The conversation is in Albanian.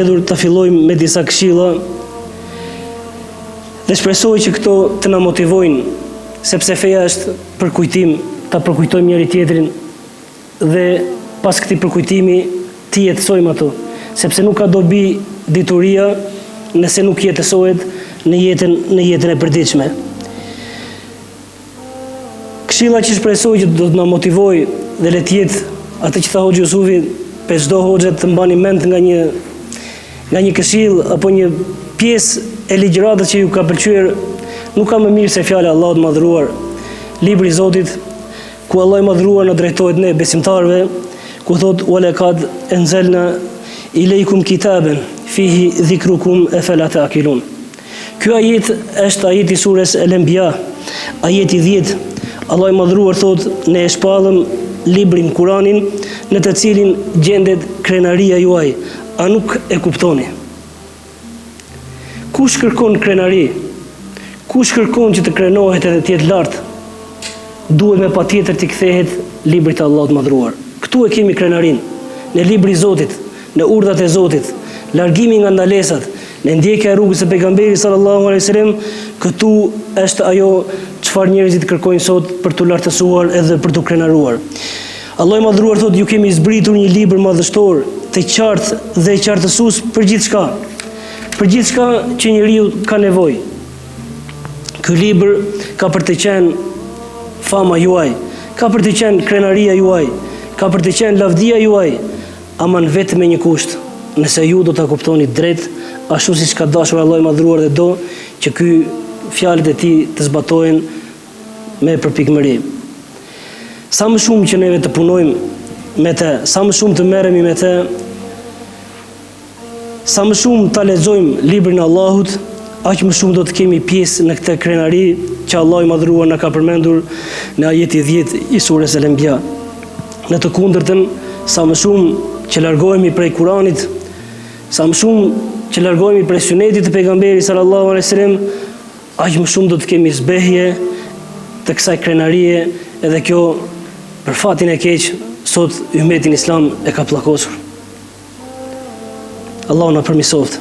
Të fillojmë me disa këshilla dhe shpresoj që këto të na motivojnë, sepse feja është përkujtim, ta përkujtojmë njëri tjetrin dhe pas këtij përkujtimi të jetësojmë ato, sepse nuk ka dobi dituria nëse nuk jetësohet në jetën e përditshme. Këshilla që shpresoj që do të na motivojë dhe le të jetë atë që tha Hoxhi Jusufi, për çdo hoxha të mbani mend nga një këshill apo një pjesë e ligjëratës që ju ka pëlqyer, nuk ka më mirë se fjala e Allahut të Madhëruar, libri i Zotit, ku Allahu i Madhëruar na drejtohet ne besimtarëve, ku thot walaqad anzalna ilaykum kitaban fihi dhikrukum afala ta'qilun. Ky ajet është ajeti i surës El-Anbiya, ajeti 10. Allahu i Madhëruar thot ne e shpallëm librin Kur'anin në të cilin gjendet krenaria juaj. A nuk e kuptoni? Kush kërkon krenari? Kush kërkon që të krenohet edhe të jetë lart? Duhet me patjetër të kthehet librit të Allahut Madhëruar. Këtu e kemi krenarin, në librin e Zotit, në urdhat e Zotit, largimi nga ndalesat, në ndjekja e rrugës së pejgamberit sallallahu alaihi wasallam. Këtu është ajo çfarë njerëzit kërkojnë sot për të lartësuar edhe për të krenaruar. Allahu i Madhëruar thotë ju kemi zbritur një libër madhështor, të qartë dhe qartësues për gjithçka. Për gjithçka që njeriu ka nevojë. Ky libër ka për të qenë fama juaj, ka për të qenë krenaria juaj, ka për të qenë lavdia juaj, ama vetëm me një kusht, nëse ju do ta kuptoni drejt, ashtu siç ka dashur Allahu i Madhëruar dhe do që ky fjalët e tij të zbatohen me përpikmëri. Sa më shumë që neve të punojmë me të, sa më shumë të merremi me të, sa më shumë ta lexojmë librin e Allahut, aq më shumë do të kemi pjesë në këtë krenari që Allahu i Madhëruar na ka përmendur në ajeti 10 i surës El-Anbiya. Në të kundërtën, sa më shumë që largohemi prej Kuranit, sa më shumë që largohemi prej sunetit të pejgamberit sallallahu alaihi wasallam, aq më shumë do të kemi zbehje të kësaj krenarie, edhe kjo për fatin e keq sot ummetin islam e ka pllakosur. Allahu na përmirësoft.